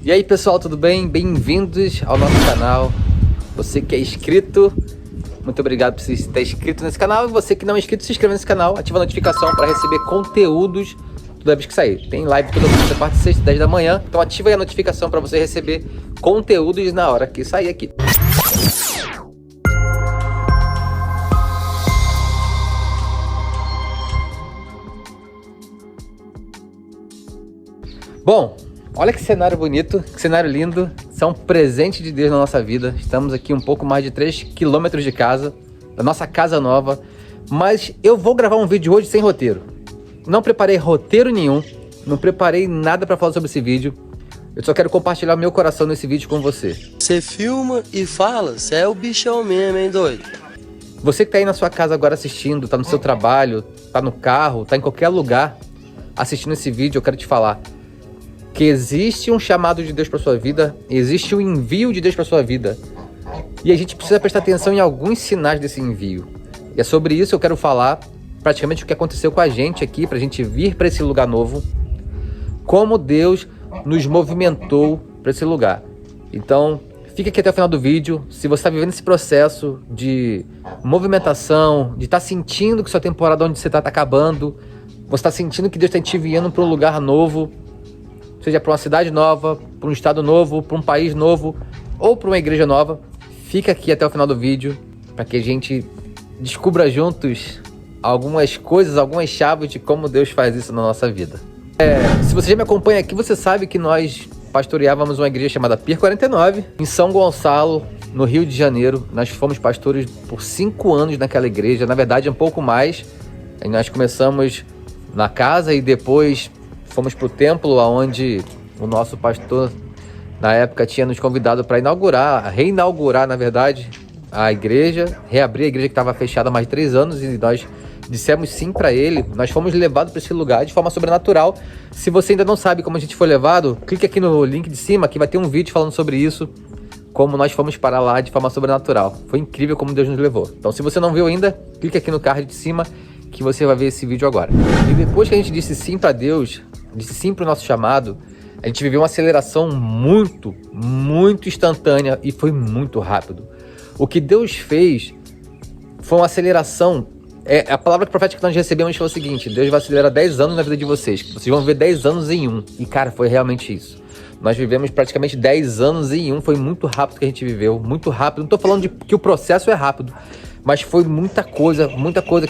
E aí pessoal, tudo bem? Bem-vindos ao nosso canal. Você que é inscrito, muito obrigado por você estar inscrito nesse canal. E você que não é inscrito, se inscreva nesse canal, ativa a notificação para receber conteúdos toda vez que sair. Tem live toda segunda, quarta e sexta, 10 da manhã. Então ativa aí a notificação para você receber conteúdos na hora que sair aqui. Bom, olha que cenário bonito, que cenário lindo. Isso é um presente de Deus na nossa vida. Estamos aqui um pouco mais de 3 quilômetros de casa, da nossa casa nova. Mas eu vou gravar um vídeo hoje sem roteiro. Não preparei roteiro nenhum, não preparei nada para falar sobre esse vídeo. Eu só quero compartilhar meu coração nesse vídeo com você. Você filma e fala, você é o bichão mesmo, hein, doido? Você que tá aí na sua casa agora assistindo, tá no seu trabalho, tá no carro, tá em qualquer lugar assistindo esse vídeo, eu quero te falar que existe um chamado de Deus para sua vida, existe um envio de Deus para sua vida. E a gente precisa prestar atenção em alguns sinais desse envio. E é sobre isso que eu quero falar, praticamente o que aconteceu com a gente aqui, para a gente vir para esse lugar novo, como Deus nos movimentou para esse lugar. Então, fica aqui até o final do vídeo. Se você está vivendo esse processo de movimentação, de estar sentindo que sua temporada onde você está acabando, você está sentindo que Deus está te enviando para um lugar novo, seja para uma cidade nova, para um estado novo, para um país novo ou para uma igreja nova, fica aqui até o final do vídeo para que a gente descubra juntos algumas coisas, algumas chaves de como Deus faz isso na nossa vida. Se você já me acompanha aqui, você sabe que nós pastoreávamos uma igreja chamada Pier 49, em São Gonçalo, no Rio de Janeiro. Nós fomos pastores por 5 anos naquela igreja, na verdade um pouco mais. Aí nós começamos na casa e depois fomos para o templo, onde o nosso pastor, na época, tinha nos convidado para reinaugurar, na verdade, a igreja, reabrir a igreja que estava fechada há mais de 3 anos, e nós dissemos sim para ele. Nós fomos levados para esse lugar de forma sobrenatural. Se você ainda não sabe como a gente foi levado, clique aqui no link de cima, que vai ter um vídeo falando sobre isso, como nós fomos para lá de forma sobrenatural. Foi incrível como Deus nos levou. Então, se você não viu ainda, clique aqui no card de cima, que você vai ver esse vídeo agora. E depois que a gente disse sim para Deus, disse sim para o nosso chamado, a gente viveu uma aceleração muito instantânea e foi muito rápido. O que Deus fez foi uma aceleração. A palavra profética que nós recebemos foi o seguinte: Deus vai acelerar 10 anos na vida de vocês. Vocês vão viver 10 anos em um. E cara, foi realmente isso. Nós vivemos praticamente 10 anos em um. Foi muito rápido que a gente viveu, muito rápido. Não estou falando de que o processo é rápido, mas foi muita coisa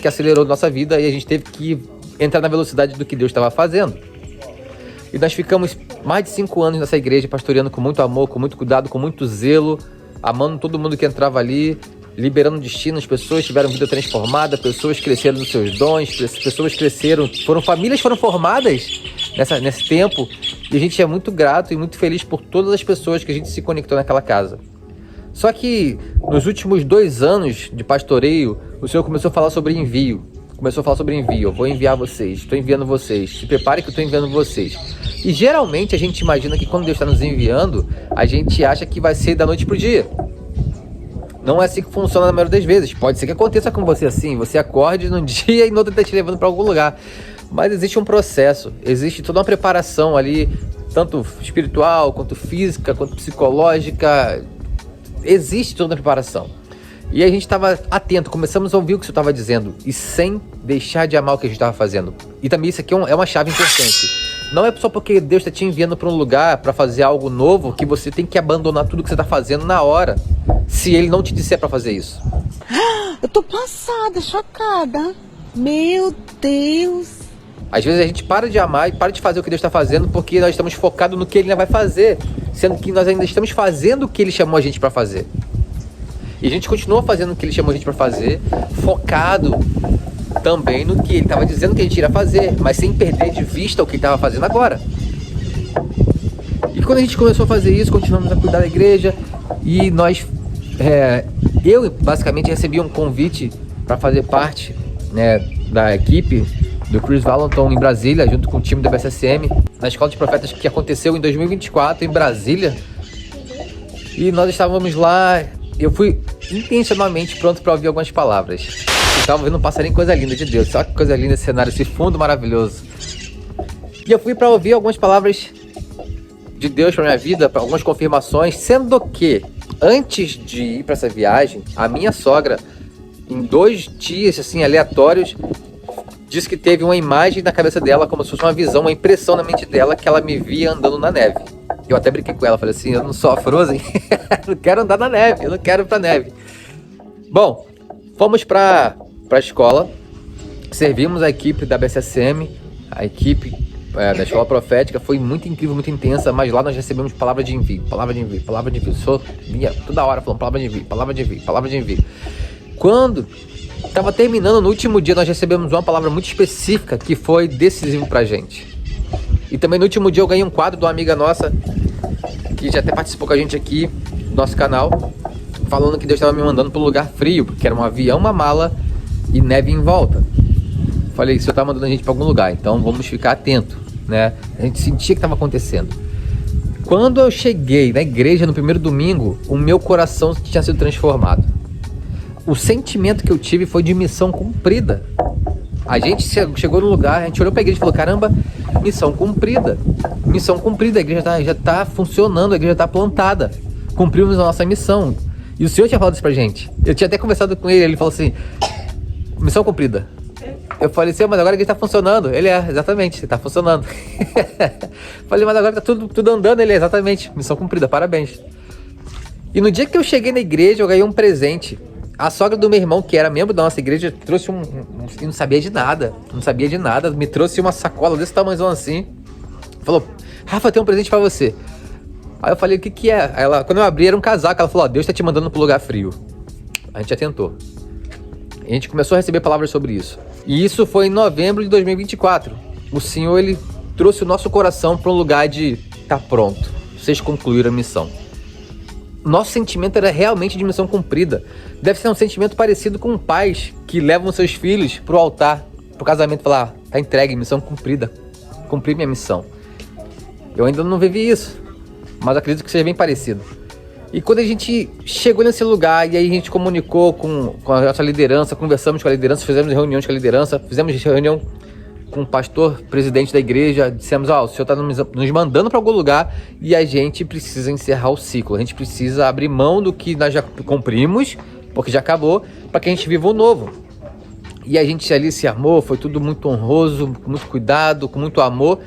que acelerou nossa vida, e a gente teve que entrar na velocidade do que Deus estava fazendo. E nós ficamos mais de 5 anos nessa igreja, pastoreando com muito amor, com muito cuidado, com muito zelo, amando todo mundo que entrava ali, liberando destinos. Pessoas tiveram vida transformada, pessoas cresceram nos seus dons, pessoas cresceram, famílias foram formadas nesse tempo, e a gente é muito grato e muito feliz por todas as pessoas que a gente se conectou naquela casa. Só que nos últimos 2 anos de pastoreio, o Senhor começou a falar sobre envio. Eu vou enviar vocês, estou enviando vocês, se prepare que eu estou enviando vocês. E geralmente a gente imagina que quando Deus está nos enviando, a gente acha que vai ser da noite para o dia. Não é assim que funciona na maioria das vezes. Pode ser que aconteça com você assim, você acorde num dia e no outro está te levando para algum lugar. Mas existe um processo, existe toda uma preparação ali, tanto espiritual, quanto física, quanto psicológica. Existe toda a preparação. E a gente estava atento, começamos a ouvir o que o Senhor estava dizendo, e sem deixar de amar o que a gente estava fazendo. E também isso aqui é uma chave importante. Não é só porque Deus está te enviando para um lugar para fazer algo novo que você tem que abandonar tudo que você está fazendo na hora, se Ele não te disser para fazer isso. Eu tô passada, chocada. Meu Deus. Às vezes a gente para de amar e para de fazer o que Deus está fazendo porque nós estamos focados no que Ele ainda vai fazer, sendo que nós ainda estamos fazendo o que Ele chamou a gente para fazer. E a gente continua fazendo o que Ele chamou a gente para fazer, focado também no que Ele estava dizendo que a gente iria fazer, mas sem perder de vista o que Ele estava fazendo agora. E quando a gente começou a fazer isso, continuamos a cuidar da igreja, e eu basicamente recebi um convite para fazer parte, né, da equipe do Chris Valenton em Brasília, junto com o time da BSSM, na Escola de Profetas, que aconteceu em 2024 em Brasília. E nós estávamos lá. Eu fui intencionalmente pronto para ouvir algumas palavras. Eu estava ouvindo um passarinho, coisa linda de Deus. Só que coisa linda esse cenário, esse fundo maravilhoso. E eu fui para ouvir algumas palavras de Deus para minha vida, para algumas confirmações, sendo que antes de ir para essa viagem, a minha sogra, em 2 dias assim aleatórios, disse que teve uma imagem na cabeça dela, como se fosse uma visão, uma impressão na mente dela, que ela me via andando na neve. Eu até brinquei com ela, falei assim, eu não sou a Frozen, não quero andar na neve, eu não quero ir pra neve. Bom, fomos pra escola, servimos a equipe da BCSM, a equipe da escola profética, foi muito incrível, muito intensa, mas lá nós recebemos palavra de envio, palavra de envio, palavra de envio. Só vinha toda hora falando palavra de envio, palavra de envio, palavra de envio. Quando estava terminando, no último dia, nós recebemos uma palavra muito específica que foi decisivo pra gente. E também no último dia eu ganhei um quadro de uma amiga nossa, que já até participou com a gente aqui no nosso canal, falando que Deus estava me mandando para um lugar frio, porque era um avião, uma mala e neve em volta. Falei, o Senhor está mandando a gente para algum lugar, então vamos ficar atento, né? A gente sentia que estava acontecendo. Quando eu cheguei na igreja no primeiro domingo, o meu coração tinha sido transformado. O sentimento que eu tive foi de missão cumprida. A gente chegou no lugar, a gente olhou para a igreja e falou, caramba, missão cumprida. Missão cumprida, a igreja já está funcionando, a igreja está plantada. Cumprimos a nossa missão. E o Senhor tinha falado isso pra gente. Eu tinha até conversado com ele, ele falou assim, missão cumprida. Eu falei assim, mas agora a igreja está funcionando. Ele exatamente, está funcionando. Falei, mas agora está tudo andando. Ele exatamente, missão cumprida, parabéns. E no dia que eu cheguei na igreja, eu ganhei um presente. A sogra do meu irmão, que era membro da nossa igreja, trouxe não sabia de nada, me trouxe uma sacola desse tamanhozão assim. Falou, Rafa, tem um presente pra você. Aí eu falei, o que é? Ela, quando eu abri, era um casaco. Ela falou, Deus tá te mandando pro lugar frio. A gente já tentou. A gente começou a receber palavras sobre isso. E isso foi em novembro de 2024. O Senhor, Ele trouxe o nosso coração para um lugar de tá pronto, vocês concluíram a missão. Nosso sentimento era realmente de missão cumprida. Deve ser um sentimento parecido com pais que levam seus filhos pro altar, pro casamento, falar, tá entregue, missão cumprida, cumpri minha missão. Eu ainda não vivi isso, mas acredito que seja bem parecido. E quando a gente chegou nesse lugar, e aí a gente comunicou com a nossa liderança, conversamos com a liderança, fizemos reuniões com a liderança, fizemos reunião com o pastor, presidente da igreja, dissemos, o senhor está nos mandando para algum lugar e a gente precisa encerrar o ciclo, a gente precisa abrir mão do que nós já cumprimos, porque já acabou, para que a gente viva o novo. E a gente ali se armou, foi tudo muito honroso, com muito cuidado, com muito amor,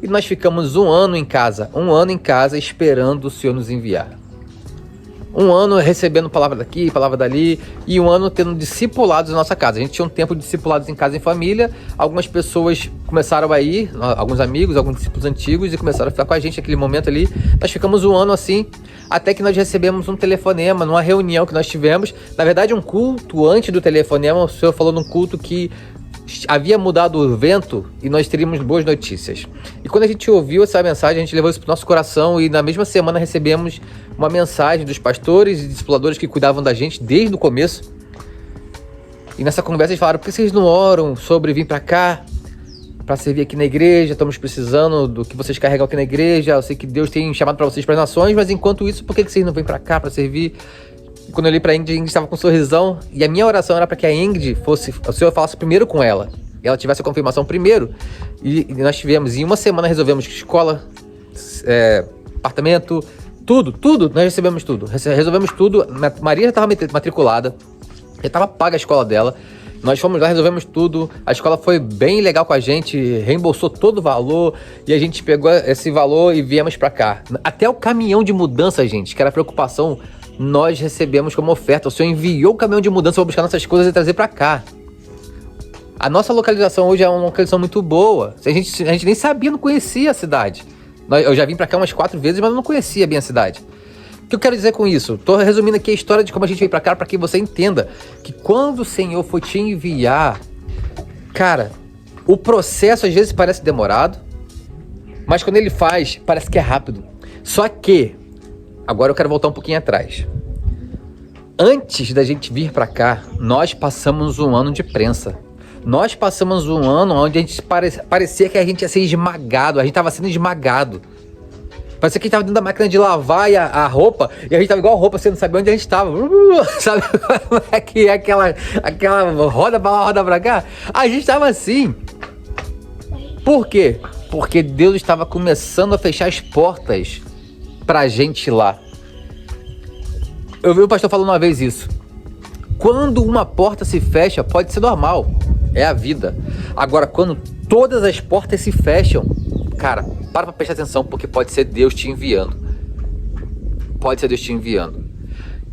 e nós ficamos um ano em casa esperando o Senhor nos enviar. Um ano recebendo palavra daqui, palavra dali, e um ano tendo discipulados na nossa casa. A gente tinha um tempo de discipulados em casa e em família. Algumas pessoas começaram a ir, alguns amigos, alguns discípulos antigos, e começaram a ficar com a gente naquele momento ali. Nós ficamos um ano assim, até que nós recebemos um telefonema, numa reunião que nós tivemos. Na verdade, um culto antes do telefonema, o Senhor falou num culto que havia mudado o vento e nós teríamos boas notícias. E quando a gente ouviu essa mensagem, a gente levou isso para o nosso coração e na mesma semana recebemos uma mensagem dos pastores e discipuladores que cuidavam da gente desde o começo. E nessa conversa eles falaram, por que vocês não oram sobre vir para cá, para servir aqui na igreja? Estamos precisando do que vocês carregam aqui na igreja. Eu sei que Deus tem chamado para vocês para as nações, mas enquanto isso, por que vocês não vêm para cá para servir? E quando eu olhei pra Ingrid, a Ingrid estava com um sorrisão. E a minha oração era para que a Ingrid fosse, o Senhor falasse primeiro com ela. E ela tivesse a confirmação primeiro. E nós tivemos, em uma semana resolvemos escola, apartamento, tudo. Nós recebemos tudo. Resolvemos tudo. Maria já estava matriculada. Já estava paga a escola dela. Nós fomos lá, resolvemos tudo. A escola foi bem legal com a gente. Reembolsou todo o valor. E a gente pegou esse valor e viemos para cá. Até o caminhão de mudança, gente, que era a preocupação, nós recebemos como oferta. O Senhor enviou o caminhão de mudança para buscar nossas coisas e trazer para cá. A nossa localização hoje é uma localização muito boa. A gente nem sabia, não conhecia a cidade. Eu já vim para cá umas 4 vezes, mas eu não conhecia bem a cidade. O que eu quero dizer com isso? Estou resumindo aqui a história de como a gente veio para cá, para que você entenda que quando o Senhor for te enviar, cara, o processo às vezes parece demorado, mas quando Ele faz, parece que é rápido. Só que agora eu quero voltar um pouquinho atrás. Antes da gente vir para cá, nós passamos um ano de prensa. Nós passamos um ano onde a gente parecia que a gente ia ser esmagado. A gente estava sendo esmagado. Parecia que a gente estava dentro da máquina de lavar a roupa. E a gente estava igual a roupa, você não sabia onde a gente estava. Sabe como é que é aquela roda para lá, roda para cá? A gente estava assim. Por quê? porque Deus estava começando a fechar as portas pra gente lá. Eu vi o pastor falando uma vez isso. Quando uma porta se fecha, pode ser normal, é a vida. Agora, quando todas as portas se fecham, cara, para pra prestar atenção, porque pode ser Deus te enviando. Pode ser Deus te enviando.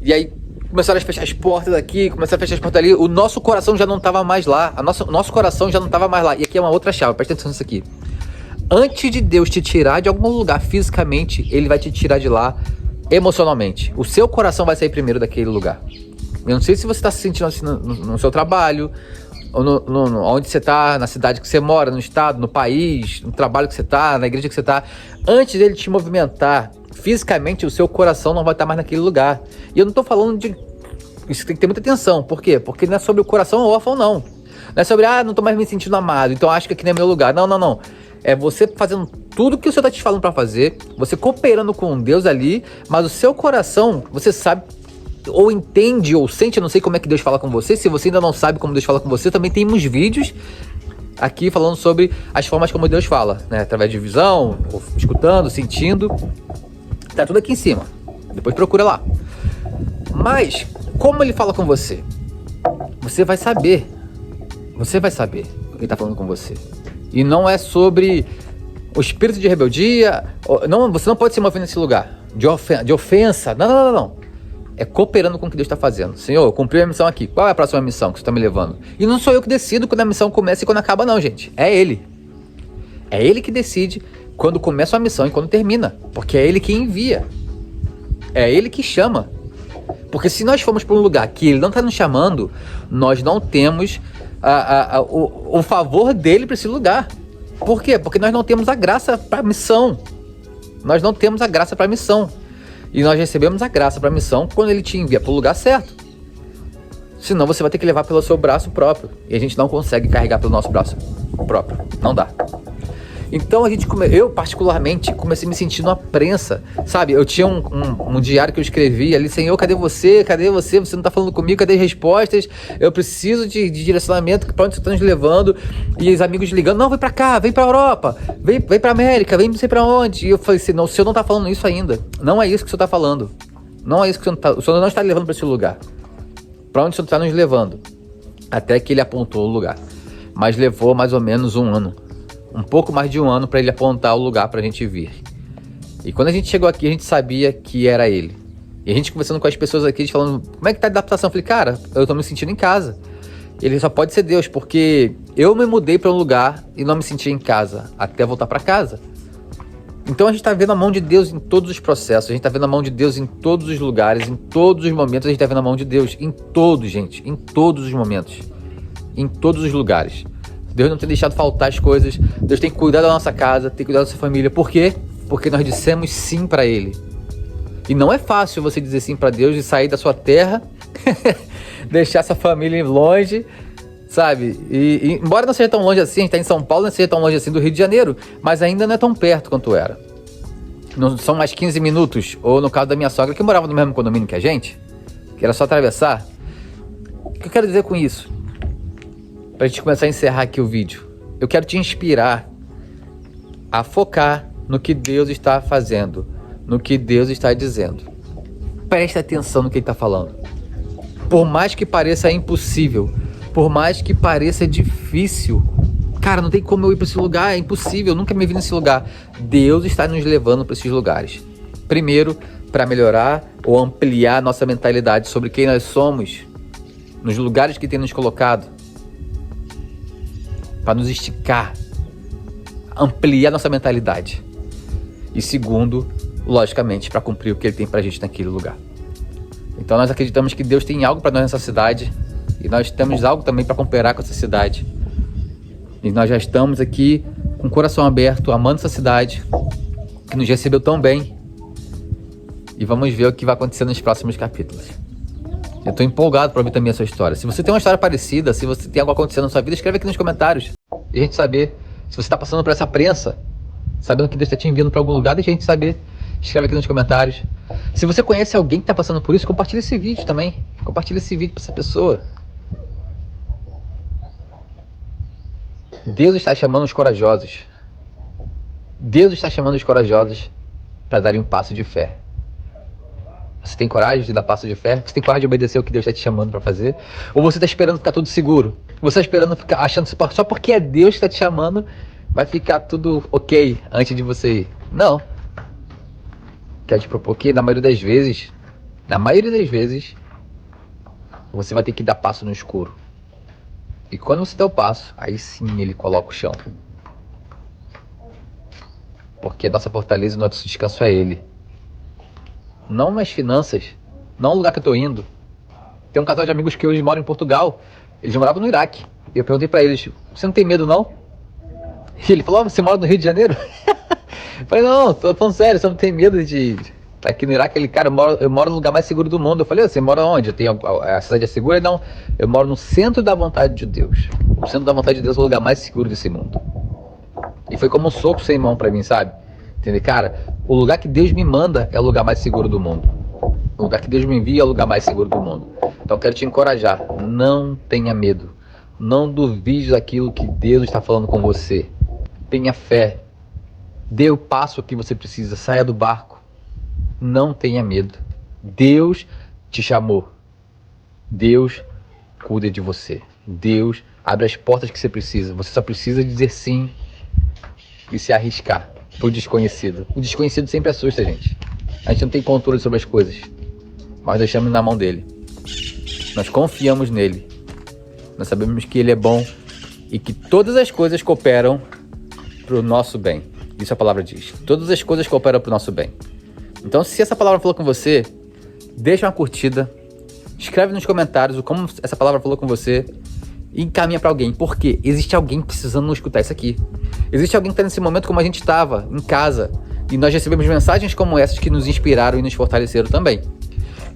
E aí, começaram a fechar as portas aqui, começaram a fechar as portas ali, o nosso coração já não estava mais lá, nosso coração já não estava mais lá. E aqui é uma outra chave, presta atenção nisso aqui. Antes de Deus te tirar de algum lugar fisicamente, Ele vai te tirar de lá emocionalmente. O seu coração vai sair primeiro daquele lugar. Eu não sei se você está se sentindo assim no seu trabalho, ou onde você está, na cidade que você mora, no estado, no país, no trabalho que você está, na igreja que você está. Antes dele te movimentar fisicamente, o seu coração não vai estar mais naquele lugar. E eu não estou falando de... Isso tem que ter muita atenção. Por quê? Porque não é sobre o coração órfão, não. Não é sobre, não estou mais me sentindo amado, então acho que aqui não é meu lugar. Não, não, não. É você fazendo tudo que o Senhor está te falando para fazer, você cooperando com Deus ali, mas o seu coração, você sabe, ou entende, ou sente, eu não sei como é que Deus fala com você. Se você ainda não sabe como Deus fala com você, também tem uns vídeos aqui falando sobre as formas como Deus fala, né? Através de visão, ou escutando, sentindo. Tá tudo aqui em cima. Depois procura lá. Mas, como Ele fala com você? Você vai saber. Você vai saber o que Ele está falando com você. E não é sobre o espírito de rebeldia. Não, você não pode se mover nesse lugar de ofensa. Não, não, não, não. É cooperando com o que Deus está fazendo. Senhor, eu cumpri a missão aqui. Qual é a próxima missão que você está me levando? E não sou eu que decido quando a missão começa e quando acaba, não, gente. É Ele. É Ele que decide quando começa a missão e quando termina. Porque é Ele que envia. É Ele que chama. Porque se nós formos para um lugar que Ele não está nos chamando, nós não temos o favor dEle para esse lugar. Por quê? Porque nós não temos a graça para a missão. Nós não temos a graça para a missão. E nós recebemos a graça para a missão quando Ele te envia para o lugar certo. Senão você vai ter que levar pelo seu braço próprio. E a gente não consegue carregar pelo nosso braço próprio. Não dá. Então eu particularmente comecei a me sentir numa prensa, sabe? Eu tinha um diário que eu escrevi ali: Senhor, cadê você? Cadê você? Você não tá falando comigo? Cadê as respostas? Eu preciso de direcionamento, pra onde você tá nos levando? E os amigos ligando: não, vem pra cá, vem pra Europa, vem pra América, vem não sei pra onde. E eu falei assim: não, o Senhor não tá falando isso ainda. Não é isso que o Senhor tá falando. Não é isso que o Senhor não está levando pra esse lugar. Pra onde o Senhor tá nos levando? Até que Ele apontou o lugar. Mas levou mais ou menos um ano. Um pouco mais de um ano para Ele apontar o lugar para a gente vir. E quando a gente chegou aqui, a gente sabia que era Ele. E a gente conversando com as pessoas aqui, a gente falando: como é que tá a adaptação? Eu falei: cara, eu tô me sentindo em casa. Ele só pode ser Deus, porque eu me mudei para um lugar e não me senti em casa, até voltar para casa. Então a gente tá vendo a mão de Deus em todos os processos, a gente tá vendo a mão de Deus em todos os lugares, em todos os momentos a gente tá vendo a mão de Deus, em todos, gente, em todos os momentos, em todos os lugares. Deus não tem deixado faltar as coisas. Deus tem cuidado da nossa casa, tem cuidado da sua família. Por quê? Porque nós dissemos sim para Ele. E não é fácil você dizer sim para Deus e sair da sua terra, deixar essa família longe, sabe? E embora não seja tão longe assim, a gente está em São Paulo, não seja tão longe assim do Rio de Janeiro, mas ainda não é tão perto quanto era. Não são mais 15 minutos. Ou no caso da minha sogra, que morava no mesmo condomínio que a gente, que era só atravessar. O que eu quero dizer com isso? Pra gente começar a encerrar aqui o vídeo, eu quero te inspirar a focar no que Deus está fazendo, no que Deus está dizendo. Presta atenção no que Ele está falando. Por mais que pareça impossível, por mais que pareça difícil, cara, não tem como eu ir para esse lugar, é impossível, eu nunca me vi nesse lugar. Deus está nos levando para esses lugares. Primeiro, para melhorar ou ampliar nossa mentalidade sobre quem nós somos, nos lugares que tem nos colocado, para nos esticar, ampliar nossa mentalidade. E segundo, logicamente, para cumprir o que Ele tem para a gente naquele lugar. Então nós acreditamos que Deus tem algo para nós nessa cidade, e nós temos algo também para cooperar com essa cidade. E nós já estamos aqui com o coração aberto, amando essa cidade, que nos recebeu tão bem. E vamos ver o que vai acontecer nos próximos capítulos. Eu tô empolgado para ouvir também a sua história. Se você tem uma história parecida, se você tem algo acontecendo na sua vida, escreve aqui nos comentários. E a gente saber. Se você tá passando por essa prensa, sabendo que Deus está te enviando para algum lugar, deixa a gente saber. Escreve aqui nos comentários. Se você conhece alguém que tá passando por isso, compartilha esse vídeo também. Compartilha esse vídeo para essa pessoa. Deus está chamando os corajosos. Deus está chamando os corajosos para darem um passo de fé. Você tem coragem de dar passo de fé? Você tem coragem de obedecer o que Deus está te chamando para fazer? Ou você está esperando ficar tudo seguro? Você está esperando ficar achando que só porque é Deus que está te chamando vai ficar tudo ok antes de você ir? Não. Quero te propor que na maioria das vezes, você vai ter que dar passo no escuro. E quando você der o passo, aí sim ele coloca o chão. Porque a nossa fortaleza e o nosso descanso é ele. Não nas finanças, não no lugar que eu tô indo. Tem um casal de amigos que hoje moram em Portugal. Eles moravam no Iraque. E eu perguntei pra eles, você não tem medo não? E ele falou, você mora no Rio de Janeiro? Eu falei, não, tô falando sério, você não tem medo de estar aqui no Iraque? Ele, cara, eu moro no lugar mais seguro do mundo. Eu falei, você mora onde? A cidade é segura? Não, eu moro no centro da vontade de Deus. O centro da vontade de Deus é o lugar mais seguro desse mundo. E foi como um soco sem mão pra mim, sabe? Entendeu? Cara, o lugar que Deus me manda é o lugar mais seguro do mundo. O lugar que Deus me envia é o lugar mais seguro do mundo. Então eu quero te encorajar, não tenha medo. Não duvide daquilo que Deus está falando com você. Tenha fé. Dê o passo que você precisa, saia do barco. Não tenha medo. Deus te chamou. Deus cuida de você. Deus abre as portas que você precisa. Você só precisa dizer sim e se arriscar pro desconhecido. O desconhecido sempre assusta, gente. A gente não tem controle sobre as coisas, mas deixamos na mão dele. Nós confiamos nele. Nós sabemos que ele é bom e que todas as coisas cooperam pro nosso bem. Isso a palavra diz. Todas as coisas cooperam pro nosso bem. Então, se essa palavra falou com você, deixa uma curtida, escreve nos comentários como essa palavra falou com você e encaminha para alguém. Porque existe alguém precisando escutar isso aqui. Existe alguém que está nesse momento como a gente estava, em casa. E nós recebemos mensagens como essas que nos inspiraram e nos fortaleceram também.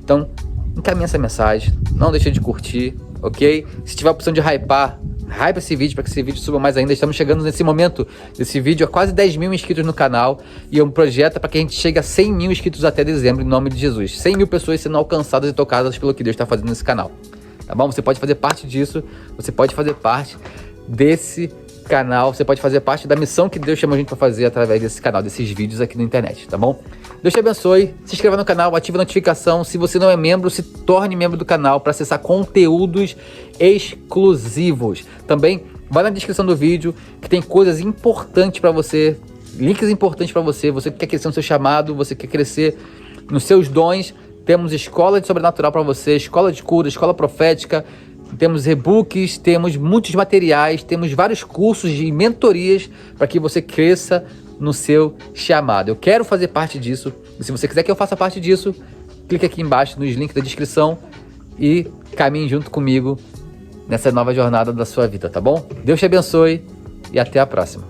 Então, encaminha essa mensagem. Não deixe de curtir, ok? Se tiver a opção de hypar, hype esse vídeo para que esse vídeo suba mais ainda. Estamos chegando nesse momento desse vídeo a quase 10 mil inscritos no canal. E é um projeto para que a gente chegue a 100 mil inscritos até dezembro, em nome de Jesus. 100 mil pessoas sendo alcançadas e tocadas pelo que Deus está fazendo nesse canal. Tá bom? Você pode fazer parte disso. Você pode fazer parte desse canal. Você pode fazer parte da missão que Deus chamou a gente para fazer através desse canal, desses vídeos aqui na internet, tá bom? Deus te abençoe. Se inscreva no canal, ative a notificação. Se você não é membro, se torne membro do canal para acessar conteúdos exclusivos. Também vai na descrição do vídeo que tem coisas importantes para você, links importantes para você. Você que quer crescer no seu chamado, você quer crescer nos seus dons. Temos escola de sobrenatural para você, escola de cura, escola profética. Temos e-books, temos muitos materiais, temos vários cursos e mentorias para que você cresça no seu chamado. Eu quero fazer parte disso. E se você quiser que eu faça parte disso, clique aqui embaixo nos links da descrição e caminhe junto comigo nessa nova jornada da sua vida, tá bom? Deus te abençoe e até a próxima.